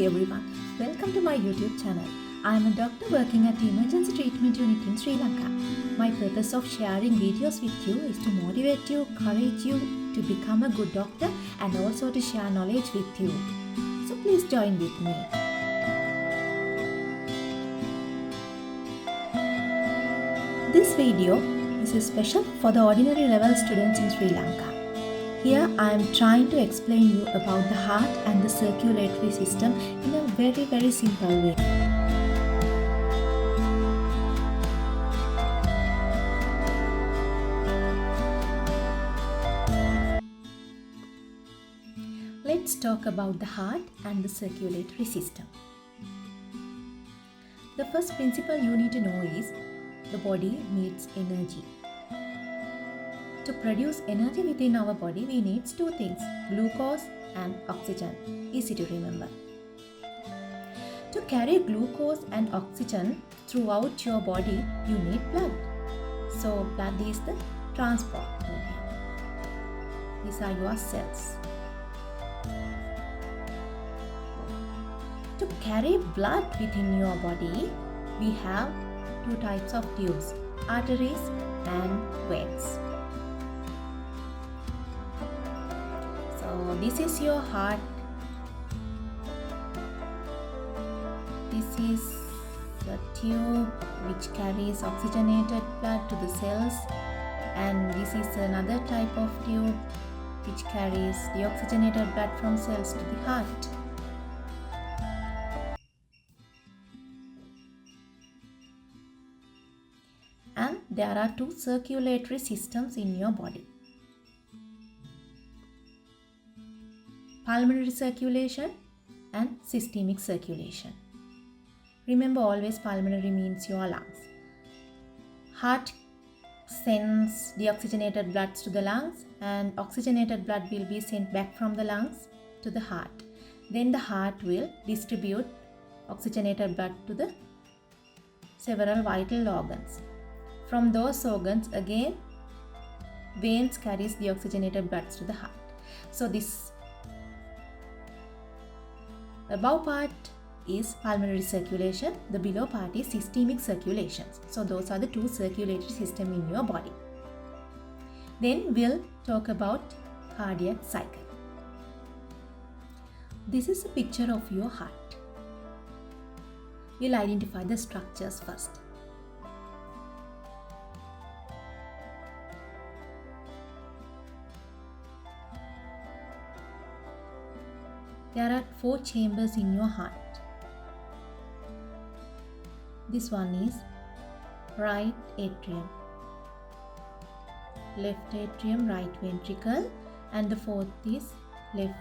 everyone, welcome to my YouTube channel. I am a doctor working at the Emergency Treatment Unit in Sri Lanka. My purpose of sharing videos with you is to motivate you, encourage you to become a good doctor and also to share knowledge with you. So please join with me. This video is special for the ordinary level students in Sri Lanka. Here I am trying to explain you about the heart and the circulatory system in a very simple way. Let's talk about the heart and the circulatory system. The first principle you need to know is the body needs energy. To produce energy within our body, we need two things, glucose and oxygen. Easy to remember. To carry glucose and oxygen throughout your body, you need blood. So blood is the transport medium. These are your cells. To carry blood within your body, we have two types of tubes, arteries and veins. So this is your heart. This is the tube which carries oxygenated blood to the cells, and this is another type of tube which carries the oxygenated blood from cells to the heart. And there are two circulatory systems in your body. Pulmonary circulation and systemic circulation. Remember, always pulmonary means your lungs. Heart sends deoxygenated blood to the lungs, and oxygenated blood will be sent back from the lungs to the heart. Then the heart will distribute oxygenated blood to the several vital organs. From those organs, again, veins carries the oxygenated blood to the heart. So this above part is pulmonary circulation, the below part is systemic circulation. So those are the two circulatory systems in your body. Then we'll talk about cardiac cycle. This is a picture of your heart. We'll identify the structures first. There are four chambers in your heart. This one is right atrium, left atrium, right ventricle, and the fourth is left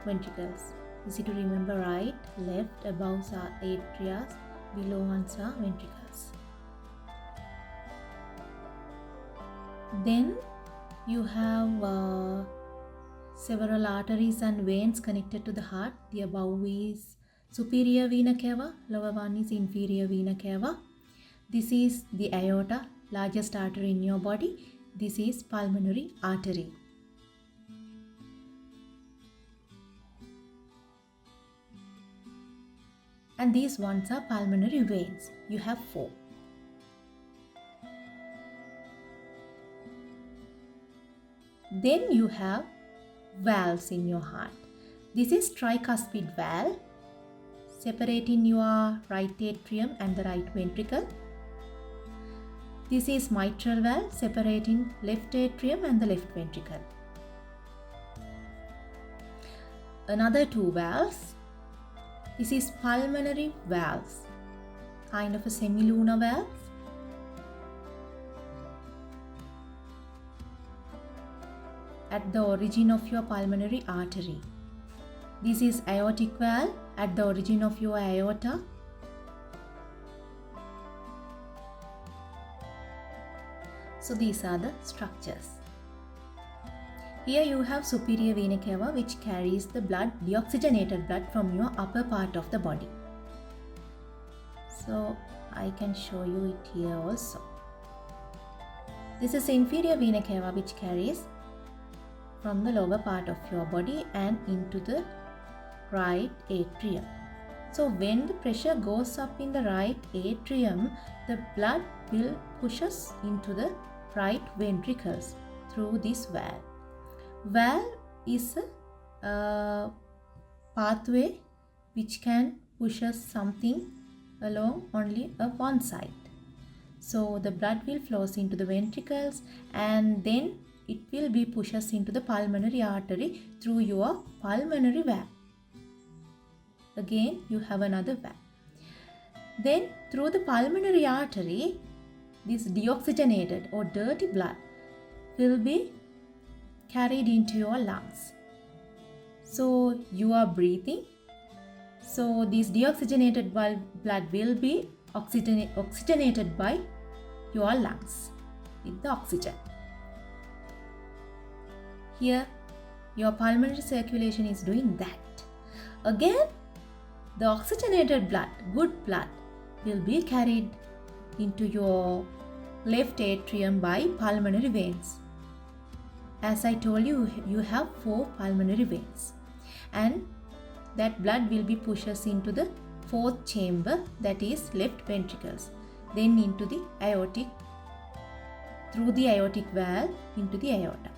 ventricles. Easy to remember, right, left, above are atria, below ones are ventricles. Then you have several arteries and veins connected to the heart. The above is superior vena cava, lower one is inferior vena cava. This is the aorta, largest artery in your body. This is pulmonary artery. And these ones are pulmonary veins. You have four. Then you have valves in your heart. This is tricuspid valve separating your right atrium and the right ventricle. This is mitral valve separating left atrium and the left ventricle. Another two valves. This is pulmonary valves, kind of a semilunar valve. At the origin of your pulmonary artery. This is aortic valve at the origin of your aorta. So these are the structures. Here you have superior vena cava, which carries the blood, deoxygenated blood from your upper part of the body. So I can show you it here also. This is inferior vena cava, which carries from the lower part of your body and into the right atrium. So when the pressure goes up in the right atrium, the blood will push us into the right ventricles through this valve. Valve is a pathway which can push us something along only one side. So the blood will flows into the ventricles and then it will be pushed us into the pulmonary artery through your pulmonary valve. Again, you have another valve. Then through the pulmonary artery, this deoxygenated or dirty blood will be carried into your lungs. So you are breathing. So this deoxygenated blood will be oxygenated by your lungs with the oxygen. Here, your pulmonary circulation is doing that. Again, the oxygenated blood, good blood, will be carried into your left atrium by pulmonary veins. As I told you, you have 4 pulmonary veins, and that blood will be pushed into the 4th chamber, that is left ventricles, then into the aortic, through the aortic valve into the aorta.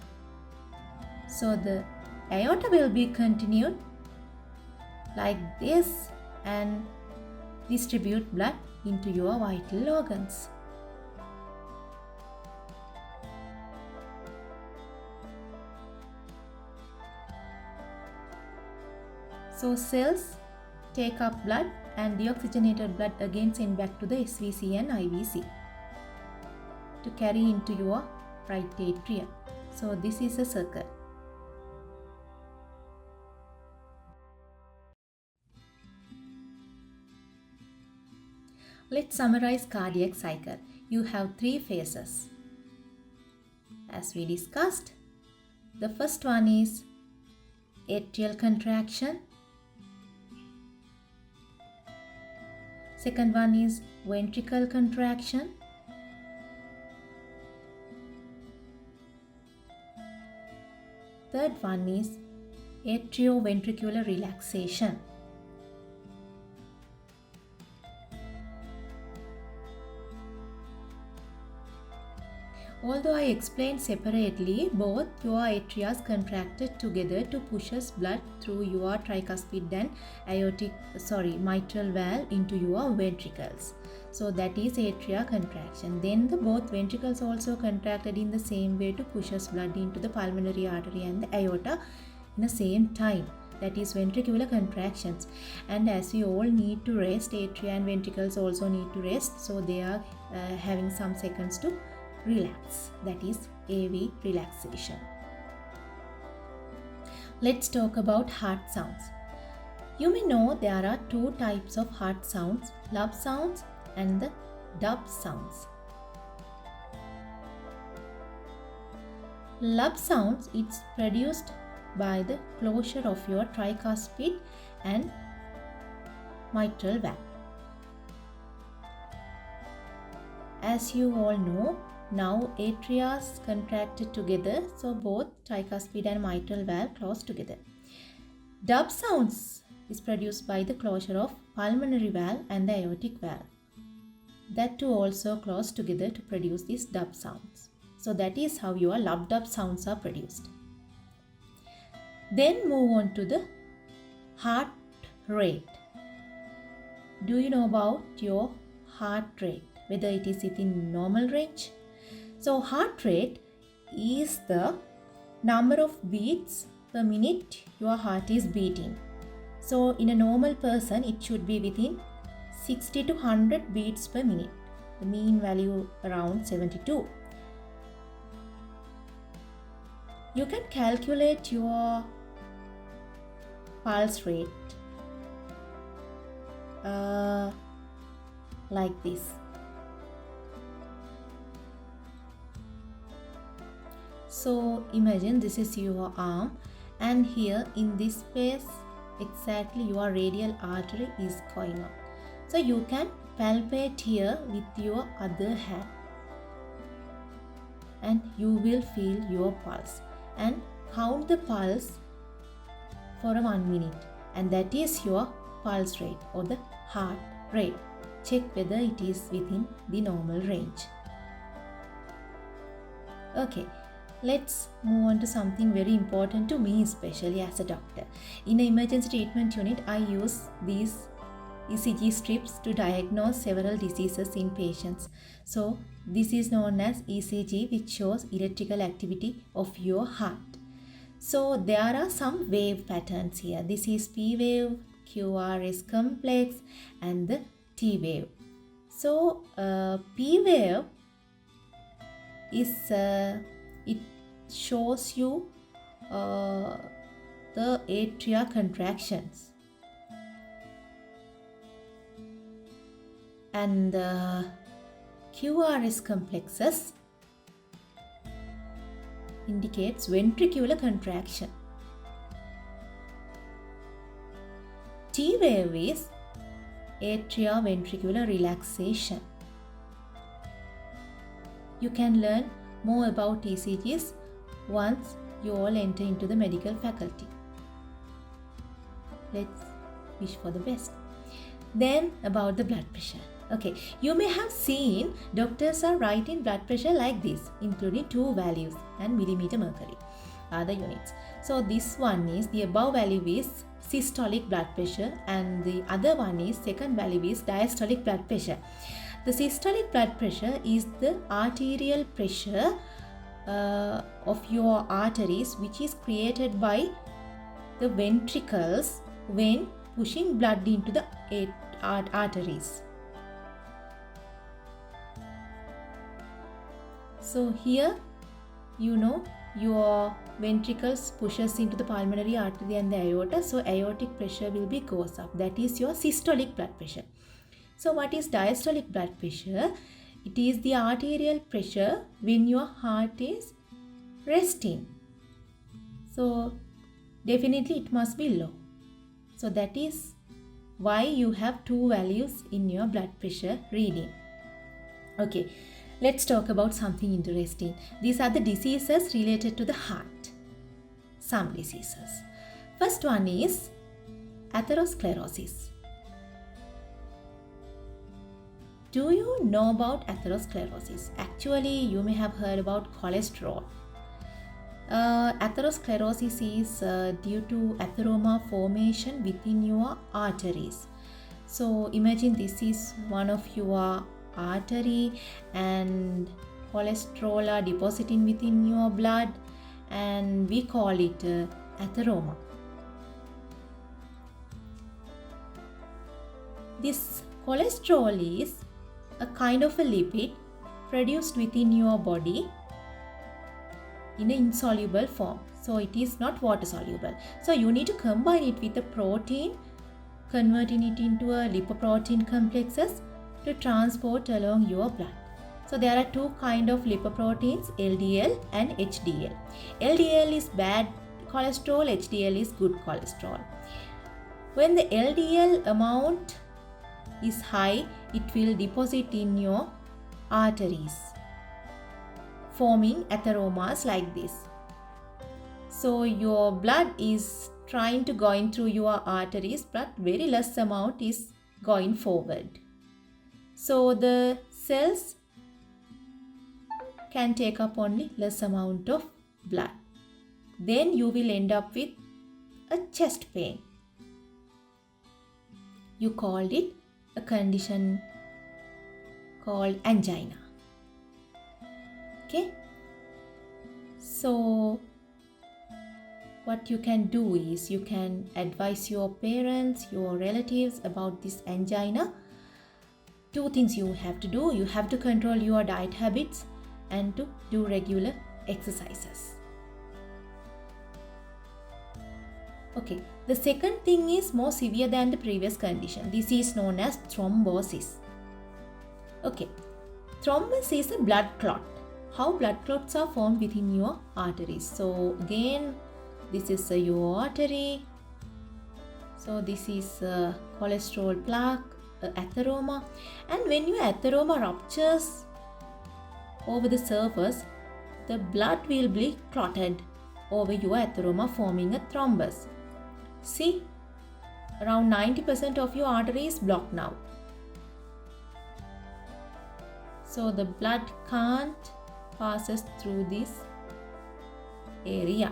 So the aorta will be continued like this and distribute blood into your vital organs. So cells take up blood and deoxygenated blood again sent back to the SVC and IVC to carry into your right atrium. So this is a circle. Let's summarize cardiac cycle. You have 3 phases. As we discussed, the first one is atrial contraction. Second one is ventricle contraction. Third one is atrioventricular relaxation. Although I explained separately, both your atria contracted together to push blood through your tricuspid and mitral valve into your ventricles. So that is atria contraction. Then the both ventricles also contracted in the same way to push blood into the pulmonary artery and the aorta in the same time. That is ventricular contractions. And as we all need to rest, atria and ventricles also need to rest. So they are having some seconds to relax. That is AV relaxation. Let's talk about heart sounds. You may know there are 2 types of heart sounds, love sounds and the dub sounds. Love sounds, it's produced by the closure of your tricuspid and mitral valve. As you all know, now atria contracted together, so both tricuspid and mitral valve close together. Dub sounds is produced by the closure of pulmonary valve and the aortic valve. That too also close together to produce these dub sounds. So that is how your love dub sounds are produced. Then move on to the heart rate. Do you know about your heart rate, whether it is within normal range? So heart rate is the number of beats per minute your heart is beating. So in a normal person, it should be within 60 to 100 beats per minute. The mean value around 72. You can calculate your pulse rate like this. So imagine this is your arm, and here in this space exactly your radial artery is going on. So you can palpate here with your other hand and you will feel your pulse and count the pulse for 1 minute, and that is your pulse rate or the heart rate. Check whether it is within the normal range. Okay, let's move on to something very important to me, especially as a doctor. In an emergency treatment unit, I use these ECG strips to diagnose several diseases in patients. So this is known as ECG, which shows electrical activity of your heart. So there are some wave patterns here. This is P wave, QRS complex, and the T wave. So P wave is it shows you the atria contractions, and QRS complexes indicates ventricular contraction. T wave is atrioventricular relaxation. You can learn more about ECGs once you all enter into the medical faculty. Let's wish for the best. Then about the blood pressure. Okay, you may have seen doctors are writing blood pressure like this, including 2 values and millimeter mercury are the units. So this one is, the above value is systolic blood pressure, and the other one is, second value is diastolic blood pressure. The systolic blood pressure is the arterial pressure of your arteries, which is created by the ventricles when pushing blood into the arteries. So here, you know, your ventricles pushes into the pulmonary artery and the aorta, so aortic pressure will be goes up. That is your systolic blood pressure. So what is diastolic blood pressure? It is the arterial pressure when your heart is resting. So definitely it must be low. So that is why you have 2 values in your blood pressure reading. Okay, let's talk about something interesting. These are the diseases related to the heart. Some diseases. First one is atherosclerosis. Do you know about atherosclerosis? Actually, you may have heard about cholesterol. Atherosclerosis is due to atheroma formation within your arteries. So imagine this is one of your artery, and cholesterol are depositing within your blood, and we call it atheroma. This cholesterol is a kind of a lipid produced within your body in an insoluble form. So it is not water soluble. So you need to combine it with a protein, converting it into a lipoprotein complexes to transport along your blood. So there are 2 kinds of lipoproteins, LDL and HDL. LDL is bad cholesterol, HDL is good cholesterol. When the LDL amount is high, it will deposit in your arteries, forming atheromas like this. So your blood is trying to go in through your arteries, but very less amount is going forward. So the cells can take up only less amount of blood. Then you will end up with a chest pain. You called it a condition called angina. Okay. So what you can do is you can advise your parents, your relatives about this angina. 2 things you have to do. You have to control your diet habits and to do regular exercises. Okay, the second thing is more severe than the previous condition. This is known as thrombosis. Okay, thrombus is a blood clot. How blood clots are formed within your arteries. So again, this is your artery. So this is a cholesterol plaque, atheroma. And when your atheroma ruptures over the surface, the blood will be clotted over your atheroma, forming a thrombus. See, around 90% of your artery is blocked now. So the blood can't passes through this area.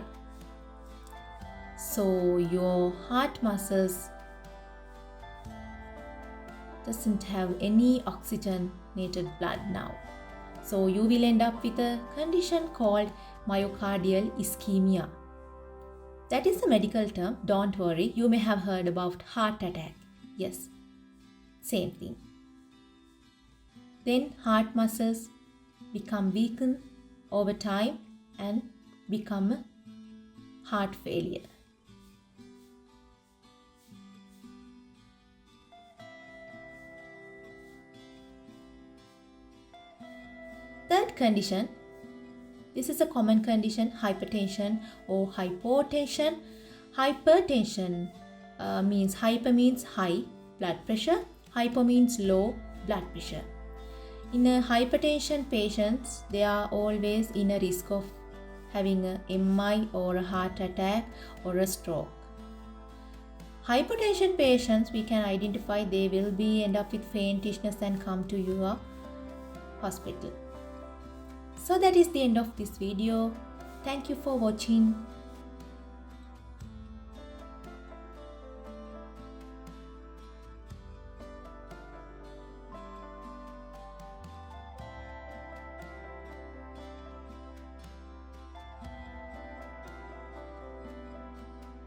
So your heart muscles doesn't have any oxygenated blood now. So you will end up with a condition called myocardial ischemia. That is a medical term. Don't worry, you may have heard about heart attack. Yes, same thing. Then heart muscles become weakened over time and become a heart failure. Third condition, this is a common condition, hypertension or hypotension. Hypertension means hyper means high blood pressure, hypo means low blood pressure. In a hypertension patients, they are always in a risk of having a MI or a heart attack or a stroke. Hypertension patients, we can identify they will be end up with faintishness and come to your hospital. So that is the end of this video. Thank you for watching.